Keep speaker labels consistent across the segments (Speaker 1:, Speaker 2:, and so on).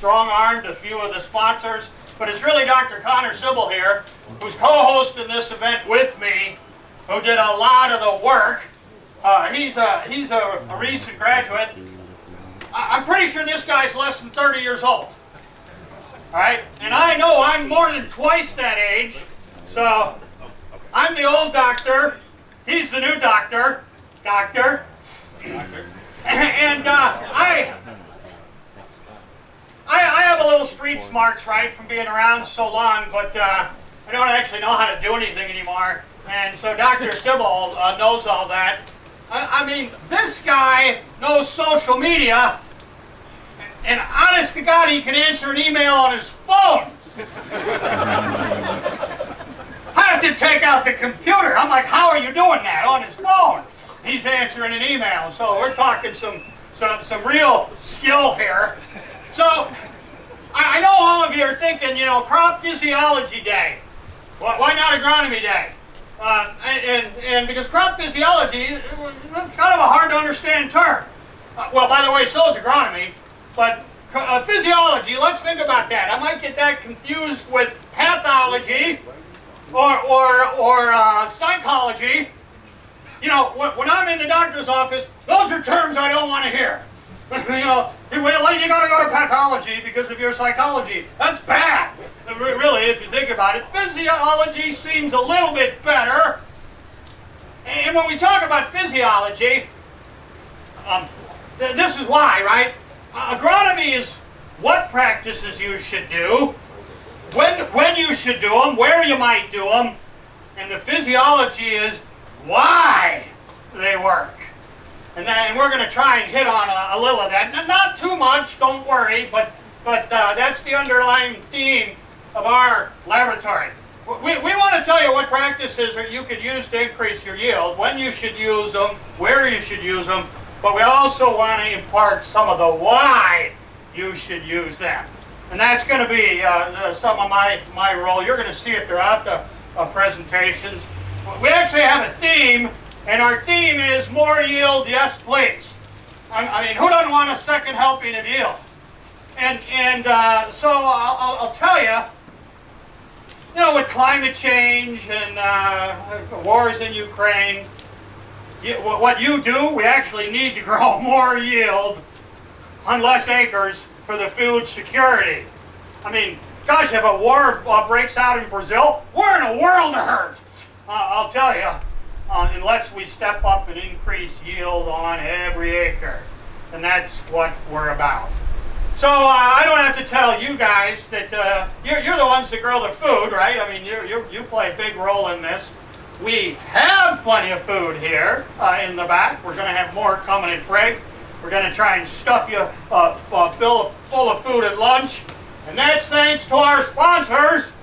Speaker 1: strong-armed a few of the sponsors, but it's really Dr. Connor Sybil here, who's co-hosting this event with me, who did a lot of the work. He's a recent graduate. I'm pretty sure this guy's less than 30 years old. All right, and I know I'm more than twice that age, so I'm the old doctor. He's the new doctor. And I have a little street smarts, right, from being around so long, but I don't actually know how to do anything anymore. And so Dr. Sybil knows all that. I mean, this guy knows social media, and honest to God, he can answer an email on his phone. I have to take out the computer. I'm like, how are you doing that on his phone? He's answering an email, so we're talking some real skill here. So I know all of you are thinking, you know, crop physiology day. Why not agronomy day? And because crop physiology, that's kind of a hard to understand term. Well, by the way, so is agronomy. But physiology, let's think about that. I might get that confused with pathology or psychology. You know, when I'm in the doctor's office, those are terms I don't want to hear. You know, well, you got to go to pathology because of your psychology. That's bad, really, if you think about it. Physiology seems a little bit better. And when we talk about physiology, this is why, right? Agronomy is what practices you should do, when you should do them, where you might do them, and the physiology is why they work. And we're going to try and hit on a little of that. Not too much, don't worry, but that's the underlying theme of our laboratory. We want to tell you what practices you could use to increase your yield, when you should use them, where you should use them, but we also want to impart some of the why you should use them. And that's going to be some of my role. You're going to see it throughout the presentations. We actually have a theme, and our theme is more yield, yes please. I mean, who doesn't want a second helping of yield? And so I'll tell you, you know, with climate change and wars in Ukraine, what you do, we actually need to grow more yield on less acres for the food security. I mean, gosh, if a war breaks out in Brazil, we're in a world of hurt. I'll tell you, unless we step up and increase yield on every acre. And that's what we're about. So I don't have to tell you guys that you're the ones that grow the food, right? I mean, you play a big role in this. We have plenty of food here in the back. We're going to have more coming at break. We're going to try and stuff you full of food at lunch. And that's thanks to our sponsors.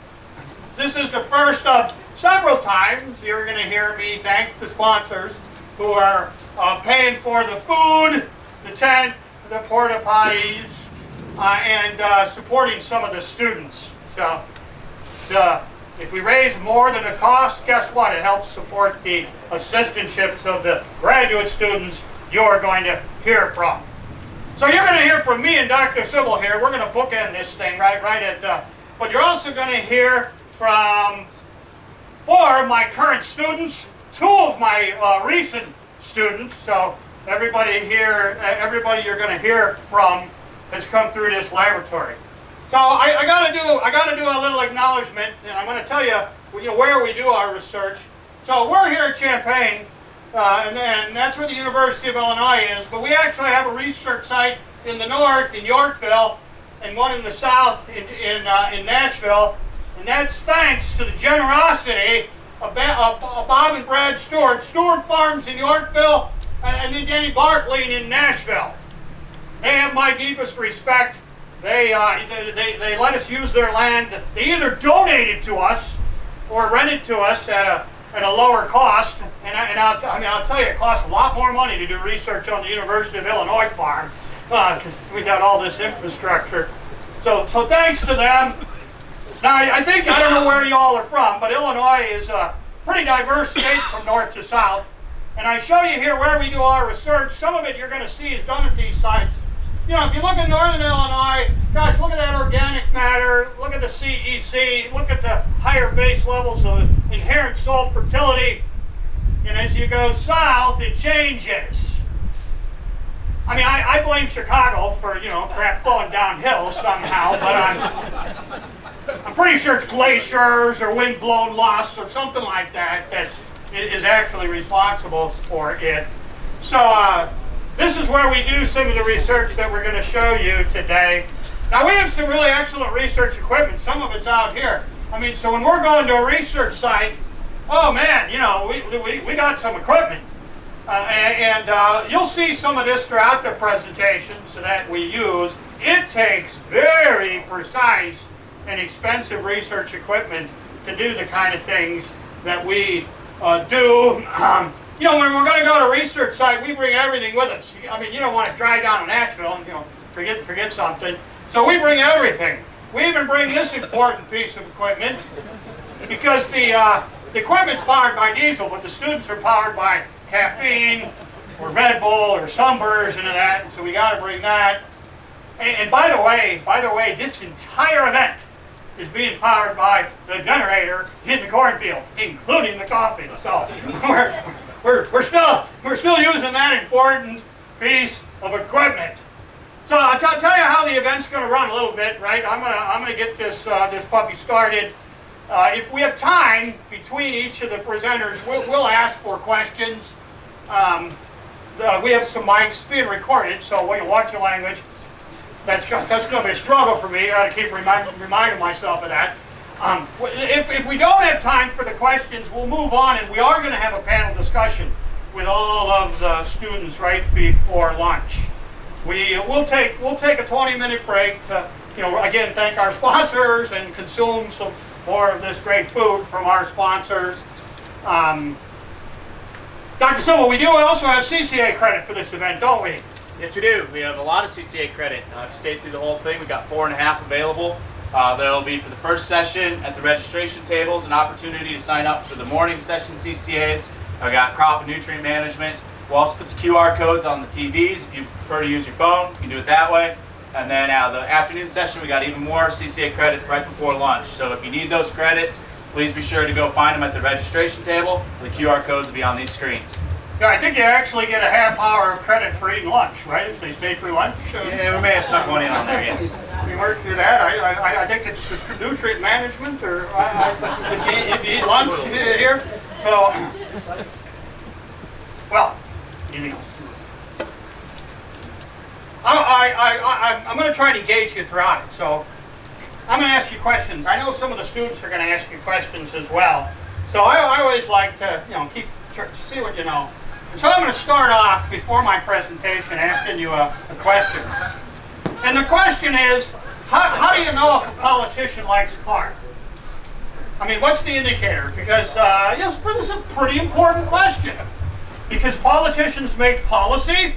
Speaker 1: This is the first of several times you're going to hear me thank the sponsors who are paying for the food, the tent, the porta potties, and supporting some of the students. So if we raise more than the cost, guess what? It helps support the assistantships of the graduate students you're going to hear from. So you're going to hear from me and Dr. Sybil here. We're going to bookend this thing right at, but you're also going to hear from 4 of my current students, 2 of my recent students. So everybody here, everybody you're going to hear from has come through this laboratory. So I gotta do a little acknowledgement, and I'm going to tell you, where we do our research. So we're here at Champaign, and that's where the University of Illinois is. But we actually have a research site in the north in Yorkville, and one in the south in Nashville. And that's thanks to the generosity of Bob and Brad Stewart Farms in Yorkville, and then Danny Bartley in Nashville. They have my deepest respect. They let us use their land. They either donate it to us or rent it to us at a lower cost. And I'll tell you, it costs a lot more money to do research on the University of Illinois farm. We got all this infrastructure. So thanks to them. Now I don't know where you all are from, but Illinois is a pretty diverse state from north to south. And I show you here where we do our research. Some of it you're going to see is done at these sites. You know, if you look at northern Illinois, gosh, look at here, look at the CEC, look at the higher base levels of inherent soil fertility. And as you go south, it changes. I mean, I blame Chicago for, crap flowing downhill somehow, but I'm pretty sure it's glaciers or wind-blown loss or something like that that is actually responsible for it. So this is where we do some of the research that we're going to show you today. Now, we have some really excellent research equipment. Some of it's out here. I mean, so when we're going to a research site, oh man, we got some equipment. And you'll see some of this throughout the presentations that we use. It takes very precise and expensive research equipment to do the kind of things that we do. When we're going to go to a research site, we bring everything with us. I mean, you don't want to drive down to Nashville and forget something. So we bring everything. We even bring this important piece of equipment because the equipment's powered by diesel, but the students are powered by caffeine or Red Bull or some version of that, and so we got to bring that. And by the way, this entire event is being powered by the generator in the cornfield, including the coffee. So we're still using that important piece of equipment. So I'll tell you how the event's going to run a little bit, right? I'm gonna get this puppy started. If we have time between each of the presenters, we'll ask for questions. We have some mics being recorded, so when you watch your language, that's going to be a struggle for me. I got to keep reminding myself of that. If we don't have time for the questions, we'll move on, and we are going to have a panel discussion with all of the students right before lunch. We'll take a 20-minute break to, again, thank our sponsors and consume some more of this great food from our sponsors. Dr. Silva, we also have CCA credit for this event, don't we?
Speaker 2: Yes, we do. We have a lot of CCA credit. If you stayed through the whole thing, we've got 4.5 available. There'll be, for the first session at the registration tables, an opportunity to sign up for the morning session CCAs. I've got crop and nutrient management. We'll also put the QR codes on the TVs. If you prefer to use your phone, you can do it that way. And then the afternoon session, we got even more CCA credits right before lunch. So if you need those credits, please be sure to go find them at the registration table. The QR codes will be on these screens.
Speaker 1: Yeah, I think you actually get a half hour of credit for eating lunch, right? If they stay through lunch.
Speaker 2: Yeah, we may have snuck one in on there, yes.
Speaker 1: We worked through that. I think it's nutrient management, or if you eat lunch here. So, well, anything else? I'm going to try to engage you throughout it. So, I'm going to ask you questions. I know some of the students are going to ask you questions as well. So I always like to, see what you know. And so I'm going to start off before my presentation asking you a question. And the question is, how do you know if a politician likes corn? I mean, what's the indicator? Because this is a pretty important question. Because politicians make policy,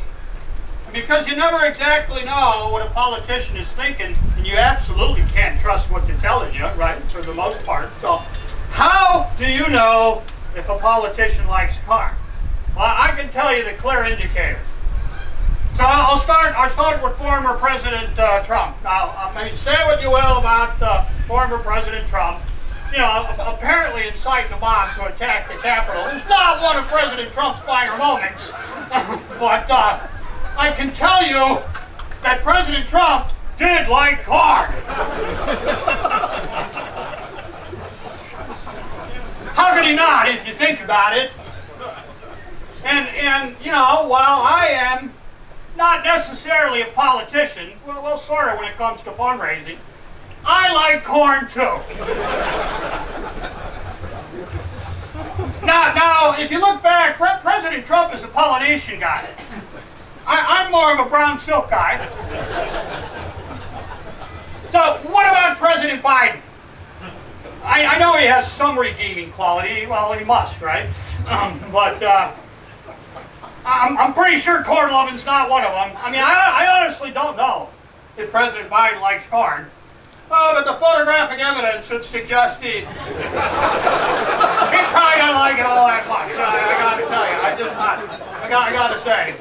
Speaker 1: and because you never exactly know what a politician is thinking, and you absolutely can't trust what they're telling you, right, for the most part. So, how do you know if a politician likes corn? Well, I can tell you the clear indicator. So I'll start with former President Trump. Now, I mean, say what you will about former President Trump. Apparently inciting a mob to attack the Capitol is not one of President Trump's finer moments. But I can tell you that President Trump did like corn. How could he not, if you think about it? And while I am not necessarily a politician, well, sort of when it comes to fundraising, I like corn too. Now, if you look back, President Trump is a Polynesian guy. I'm more of a brown silk guy. So, what about President Biden? I know he has some redeeming quality. Well, he must, right? But I'm pretty sure corn loving's not one of them. I mean, I honestly don't know if President Biden likes corn. But the photographic evidence would suggest he probably don't like it all that much. I got to tell you, I gotta say.